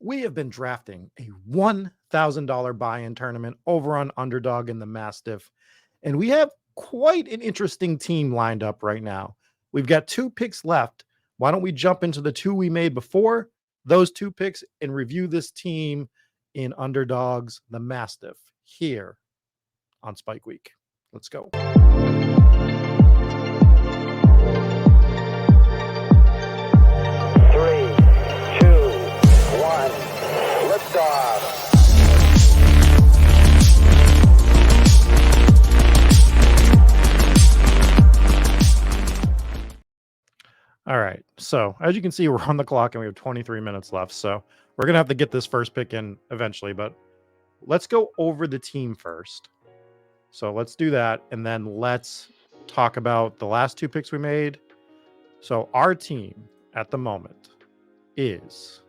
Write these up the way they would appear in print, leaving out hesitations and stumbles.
We have been drafting a $1,000 buy-in tournament over on Underdog in the Mastiff, and we have quite an interesting team lined up right now. We've got 2 picks left. Why don't we jump into the 2 we made before those 2 picks and review this team in Underdog's the Mastiff here on Spike Week. Let's go. 1, liftoff. All right. So as you can see, we're on the clock and we have 23 minutes left. So we're going to have to get this first pick in eventually, but let's go over the team first. So let's do that. And then let's talk about the last 2 picks we made. So our team at the moment is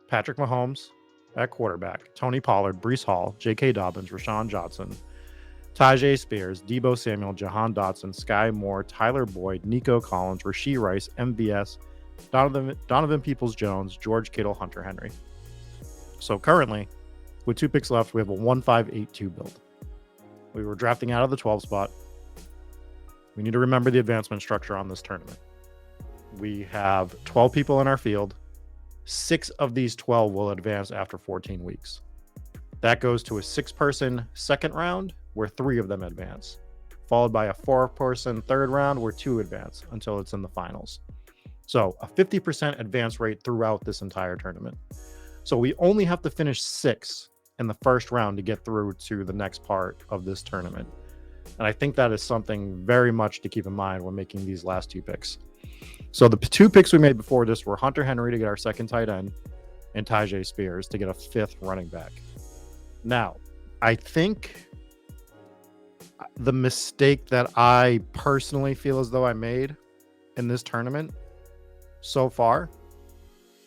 Patrick Mahomes at quarterback, Tony Pollard, Breece Hall, J.K. Dobbins, Rashawn Johnson, Tajay Spears, Deebo Samuel, Jahan Dotson, Sky Moore, Tyler Boyd, Nico Collins, Rashee Rice, MVS, Donovan Peoples-Jones, George Kittle, Hunter Henry. So currently, with 2 picks left, we have a 1-5-8-2 build. We were drafting out of the 12 spot. We need to remember the advancement structure on this tournament. We have 12 people in our field. 6 of these 12 will advance after 14 weeks. That goes to a 6-person second round where 3 of them advance, followed by a 4-person third round where 2 advance until it's in the finals. So a 50% advance rate throughout this entire tournament. So we only have to finish 6 in the first round to get through to the next part of this tournament. And I think that is something very much to keep in mind when making these last 2 picks. So the 2 picks we made before this were Hunter Henry to get our second tight end and Tajay Spears to get a 5th running back. Now, I think the mistake that I personally feel as though I made in this tournament so far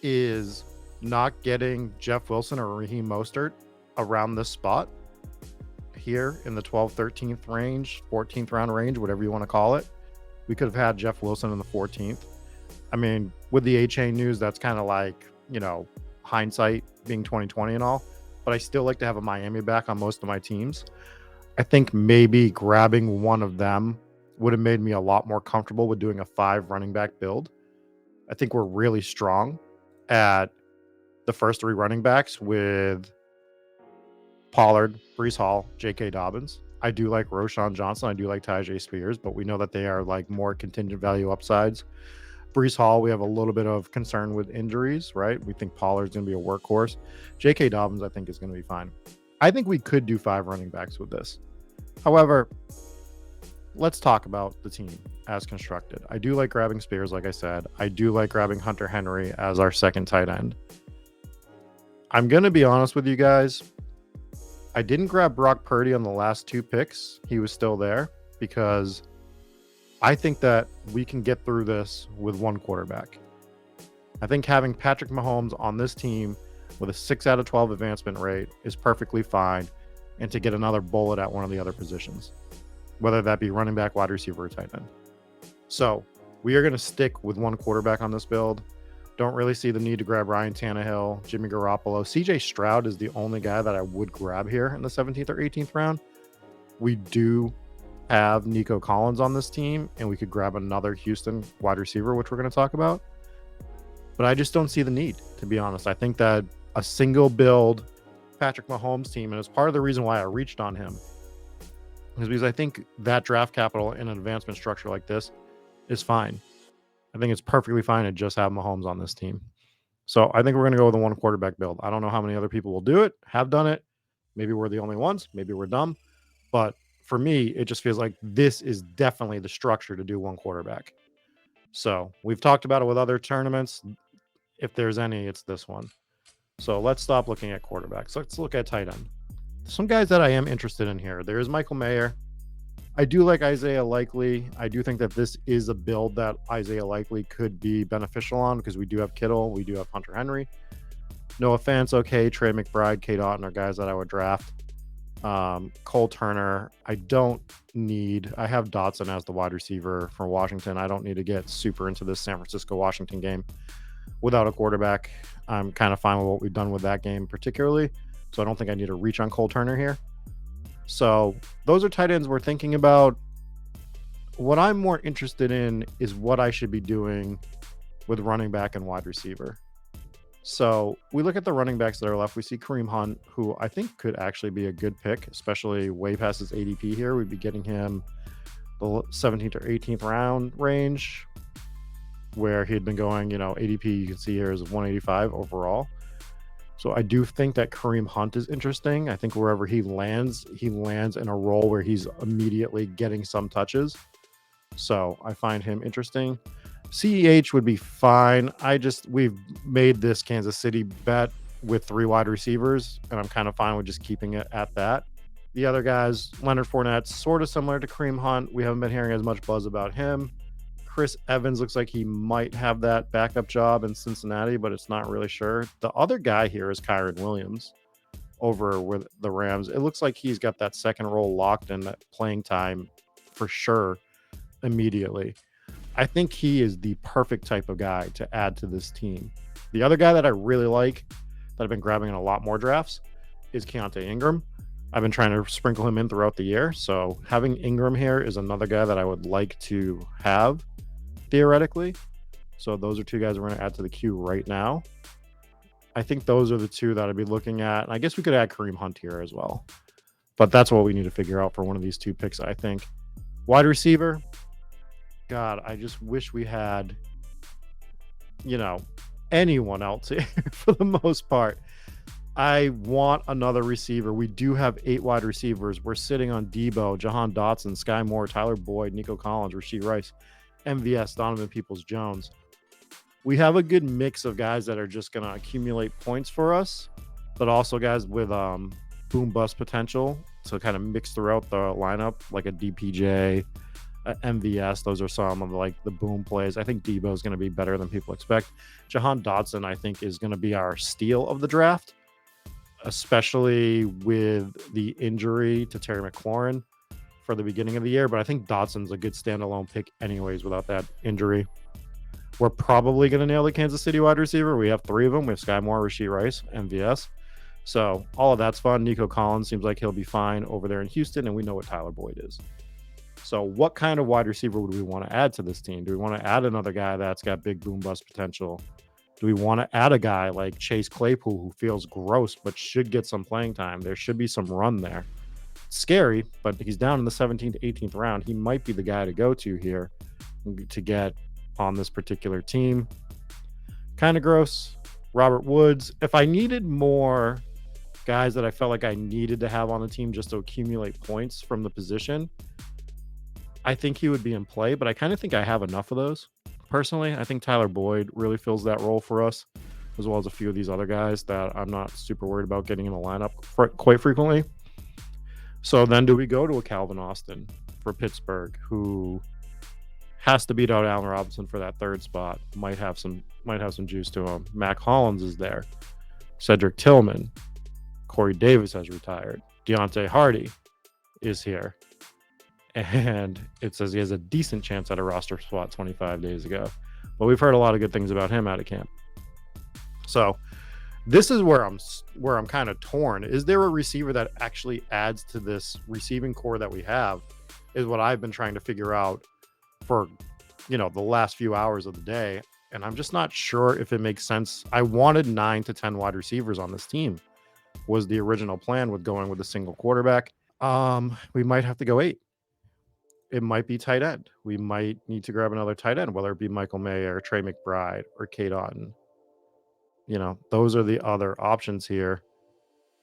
is not getting Jeff Wilson or Raheem Mostert around this spot here in the 12th, 13th range, 14th round range, whatever you want to call it. We could have had Jeff Wilson in the 14th. I mean, with the A-Chain news, that's kind of like, hindsight being 2020 and all, but I still like to have a Miami back on most of my teams. I think maybe grabbing one of them would have made me a lot more comfortable with doing a 5 running back build. I think we're really strong at the first 3 running backs with Pollard, Breece Hall, J.K. Dobbins. I do like Rashawn Johnson. I do like Tajay Spears, but we know that they are like more contingent value upsides. Breece Hall, we have a little bit of concern with injuries, right? We think Pollard's going to be a workhorse. J.K. Dobbins, I think, is going to be fine. I think we could do 5 running backs with this. However, let's talk about the team as constructed. I do like grabbing Spears, like I said. I do like grabbing Hunter Henry as our second tight end. I'm going to be honest with you guys. I didn't grab Brock Purdy on the last 2 picks. He was still there because I think that we can get through this with 1 quarterback. I think having Patrick Mahomes on this team with a 6 out of 12 advancement rate is perfectly fine, and to get another bullet at one of the other positions, whether that be running back, wide receiver, or tight end. So we are going to stick with 1 quarterback on this build. Don't really see the need to grab Ryan Tannehill, Jimmy Garoppolo. CJ Stroud is the only guy that I would grab here in the 17th or 18th round. We do have Nico Collins on this team, and we could grab another Houston wide receiver, which we're going to talk about. But I just don't see the need, to be honest. I think that a single build Patrick Mahomes team, and it's part of the reason why I reached on him, is because I think that draft capital in an advancement structure like this is fine. I think it's perfectly fine to just have Mahomes on this team. So I think we're going to go with a 1 quarterback build. I don't know how many other people will do it, have done it. Maybe we're the only ones. Maybe we're dumb. But for me, it just feels like this is definitely the structure to do 1 quarterback. So we've talked about it with other tournaments. If there's any, it's this one. So let's stop looking at quarterbacks. Let's look at tight end. Some guys that I am interested in here. There's Michael Mayer. I do like Isaiah Likely. I do think that this is a build that Isaiah Likely could be beneficial on because we do have Kittle. We do have Hunter Henry. Noah Fant's okay. Trey McBride, Kate Otten are guys that I would draft. Cole Turner, I don't need. I have Dotson as the wide receiver for Washington. I don't need to get super into this San Francisco-Washington game without a quarterback, I'm kind of fine with what we've done with that game particularly. So I don't think I need to reach on Cole Turner here. So those are tight ends we're thinking about. What I'm more interested in is what I should be doing with running back and wide receiver. So we look at the running backs that are left. We see Kareem Hunt, who I think could actually be a good pick, especially way past his ADP here. We'd be getting him the 17th or 18th round range, where he'd been going, ADP you can see here is 185 overall. So I do think that Kareem Hunt is interesting. I think wherever he lands in a role where he's immediately getting some touches. So I find him interesting. CEH would be fine. We've made this Kansas City bet with 3 wide receivers, and I'm kind of fine with just keeping it at that. The other guys, Leonard Fournette, sort of similar to Kareem Hunt. We haven't been hearing as much buzz about him. Chris Evans looks like he might have that backup job in Cincinnati, but it's not really sure. The other guy here is Kyron Williams over with the Rams. It looks like he's got that second role locked in, that playing time for sure immediately. I think he is the perfect type of guy to add to this team. The other guy that I really like, that I've been grabbing in a lot more drafts, is Keontae Ingram. I've been trying to sprinkle him in throughout the year. So having Ingram here is another guy that I would like to have, theoretically. So those are 2 guys we're going to add to the queue right now. I think those are the 2 that I'd be looking at. And I guess we could add Kareem Hunt here as well. But that's what we need to figure out for one of these 2 picks, I think. Wide receiver, God, I just wish we had, anyone else here for the most part. I want another receiver. We do have 8 wide receivers. We're sitting on Debo, Jahan Dotson, Sky Moore, Tyler Boyd, Nico Collins, Rashee Rice, MVS, Donovan Peoples-Jones. We have a good mix of guys that are just going to accumulate points for us, but also guys with boom bust potential to kind of mix throughout the lineup, like a DPJ, MVS. Those are some of the boom plays. I think Debo is going to be better than people expect. Jahan Dotson, I think, is going to be our steal of the draft, especially with the injury to Terry McLaurin for the beginning of the year. But I think Dotson's a good standalone pick anyways without that injury. We're probably going to nail the Kansas City wide receiver. We have 3 of them. We have Sky Moore, Rashee Rice, MVS. So all of that's fun. Nico Collins seems like he'll be fine over there in Houston, and we know what Tyler Boyd is. So what kind of wide receiver would we want to add to this team? Do we want to add another guy that's got big boom bust potential? Do we want to add a guy like Chase Claypool, who feels gross but should get some playing time? There should be some run there. Scary, but he's down in the 17th, 18th round. He might be the guy to go to here to get on this particular team. Kind of gross. Robert Woods. If I needed more guys that I felt like I needed to have on the team just to accumulate points from the position, I think he would be in play, but I kind of think I have enough of those. Personally, I think Tyler Boyd really fills that role for us, as well as a few of these other guys that I'm not super worried about getting in the lineup quite frequently. So then do we go to a Calvin Austin for Pittsburgh, who has to beat out Allen Robinson for that 3rd spot? Might have some juice to him. Mac Hollins is there. Cedric Tillman. Corey Davis has retired. Deontay Hardy is here. And it says he has a decent chance at a roster spot 25 days ago. But we've heard a lot of good things about him out of camp. So this is where I'm kind of torn. Is there a receiver that actually adds to this receiving core that we have? Is what I've been trying to figure out for, the last few hours of the day. And I'm just not sure if it makes sense. I wanted 9 to 10 wide receivers on this team, was the original plan with going with a single quarterback. We might have to go 8. It might be tight end. We might need to grab another tight end, whether it be Michael Mayer, Trey McBride, or Kate Otten. Those are the other options here.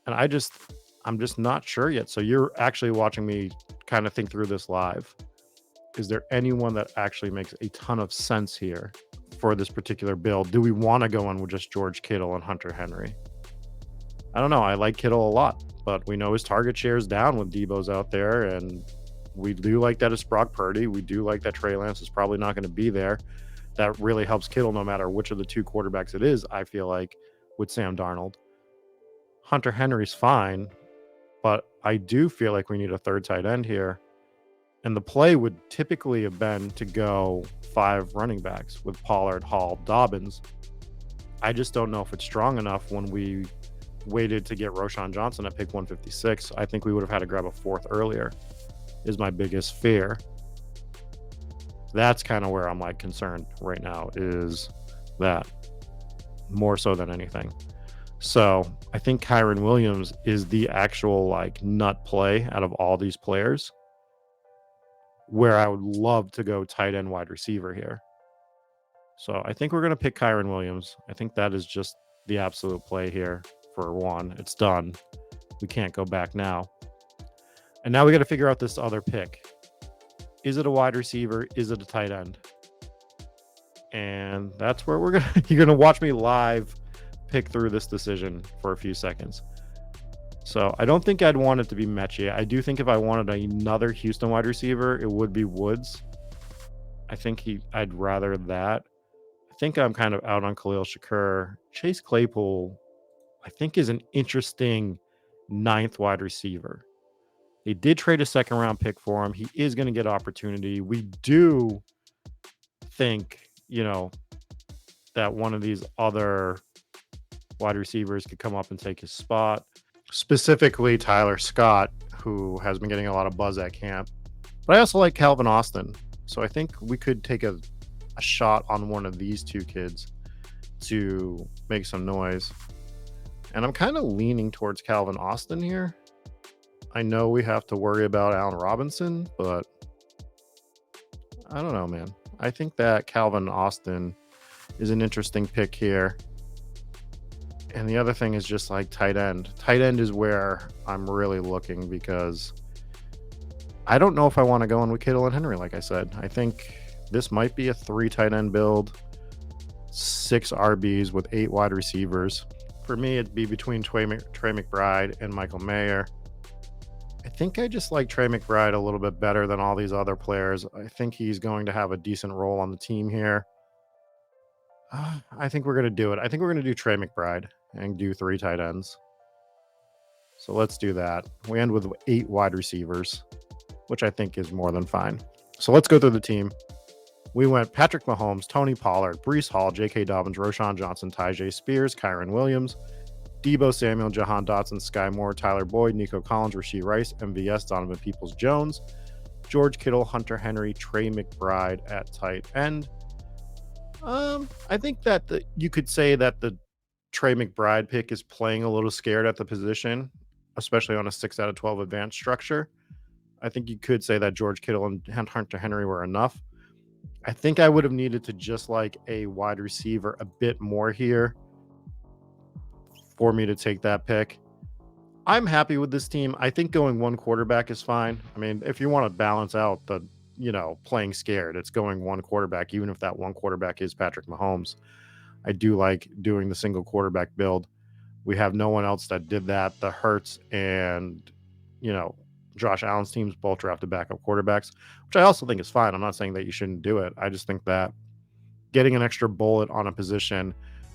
And I'm just not sure yet. So you're actually watching me kind of think through this live. Is there anyone that actually makes a ton of sense here for this particular build? Do we want to go in with just George Kittle and Hunter Henry? I don't know. I like Kittle a lot, but we know his target share is down when Debo's out there, and we do like that it's Brock Purdy. We do like that Trey Lance is probably not going to be there. That really helps Kittle no matter which of the 2 quarterbacks it is, I feel like, with Sam Darnold. Hunter Henry's fine, but I do feel like we need a 3rd tight end here. And the play would typically have been to go 5 running backs with Pollard, Hall, Dobbins. I just don't know if it's strong enough when we waited to get Roshan Johnson at pick 156. I think we would have had to grab a 4th earlier, is my biggest fear. That's kind of where I'm like concerned right now, is that more so than anything. So I think Kyron Williams is the actual like nut play out of all these players, where I would love to go tight end wide receiver here. So I think we're going to pick Kyron Williams. I think that is just the absolute play here for one. It's done. We can't go back now. And now we got to figure out this other pick. Is it a wide receiver? Is it a tight end? And that's where you're going to watch me live pick through this decision for a few seconds. So I don't think I'd want it to be Mechie. I do think if I wanted another Houston wide receiver, it would be Woods. I think I'd rather that. I think I'm kind of out on Khalil Shakur. Chase Claypool, I think, is an interesting 9th wide receiver. They did trade a 2nd round pick for him. He is going to get opportunity. We do think, that one of these other wide receivers could come up and take his spot. Specifically, Tyler Scott, who has been getting a lot of buzz at camp. But I also like Calvin Austin. So I think we could take a shot on one of these two kids to make some noise. And I'm kind of leaning towards Calvin Austin here. I know we have to worry about Allen Robinson, but I don't know, man. I think that Calvin Austin is an interesting pick here. And the other thing is just like tight end. Tight end is where I'm really looking, because I don't know if I want to go in with Kittle and Henry, like I said. I think this might be a 3 tight end build, 6 RBs with 8 wide receivers. For me, it'd be between Trey McBride and Michael Mayer. I think I just like Trey McBride a little bit better than all these other players. I think he's going to have a decent role on the team here. I think we're going to do it. I think we're going to do Trey McBride and do 3 tight ends. So let's do that. We end with 8 wide receivers, which I think is more than fine. So let's go through the team. We went Patrick Mahomes, Tony Pollard, Breece Hall, J.K. Dobbins, Roshan Johnson, Tyjae Spears, Kyron Williams, Deebo Samuel, Jahan Dotson, Sky Moore, Tyler Boyd, Nico Collins, Rashee Rice, MVS, Donovan Peoples-Jones, George Kittle, Hunter Henry, Trey McBride at tight end. I think that you could say that the Trey McBride pick is playing a little scared at the position, especially on a 6 out of 12 advanced structure. I think you could say that George Kittle and Hunter Henry were enough. I think I would have needed to just like a wide receiver a bit more here for me to take that pick. I'm happy with this team. I think going 1 quarterback is fine. I mean, if you want to balance out the, playing scared, it's going 1 quarterback, even if that 1 quarterback is Patrick Mahomes. I do like doing the single quarterback build. We have no one else that did that. The Hurts and, Josh Allen's teams both drafted backup quarterbacks, which I also think is fine. I'm not saying that you shouldn't do it. I just think that getting an extra bullet on a position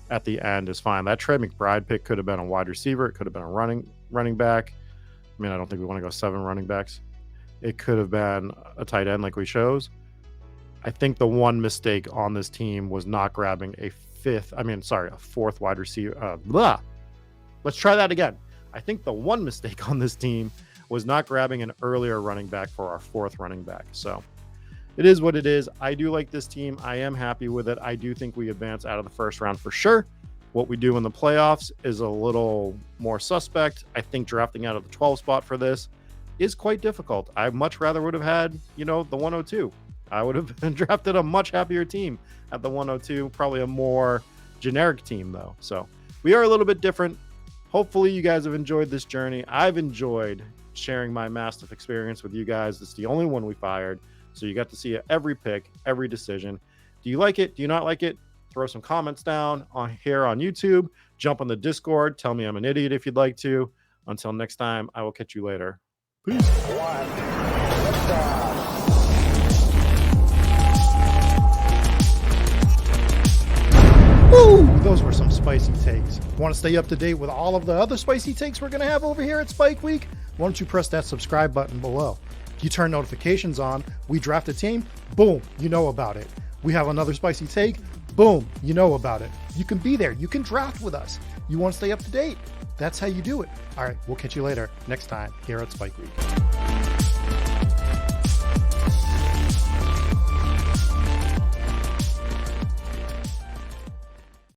at the end is fine. That Trey McBride pick could have been a wide receiver. It could have been a running back. I mean, I don't think we want to go 7 running backs. It could have been a tight end like we chose. I think the one mistake on this team was not grabbing a 4th wide receiver. Let's try that again. I think the one mistake on this team was not grabbing an earlier running back for our 4th running back. So it is what it is. I do like this team. I am happy with it. I do think we advance out of the 1st round for sure. What we do in the playoffs is a little more suspect. I think drafting out of the 12 spot for this is quite difficult. I much rather would have had, the 102. I would have drafted a much happier team at the 102, probably a more generic team though. So we are a little bit different. Hopefully you guys have enjoyed this journey. I've enjoyed sharing my Mastiff experience with you guys. It's the only one we fired. So you got to see every pick, every decision. Do you like it? Do you not like it? Throw some comments down here on YouTube. Jump on the Discord. Tell me I'm an idiot if you'd like to. Until next time, I will catch you later. Peace. Woo! Those were some spicy takes. Want to stay up to date with all of the other spicy takes we're going to have over here at Spike Week? Why don't you press that subscribe button below? You turn notifications on, we draft a team, boom, you know about it. We have another spicy take, boom, you know about it. You can be there. You can draft with us. You want to stay up to date. That's how you do it. All right, we'll catch you later next time here at Spike Week.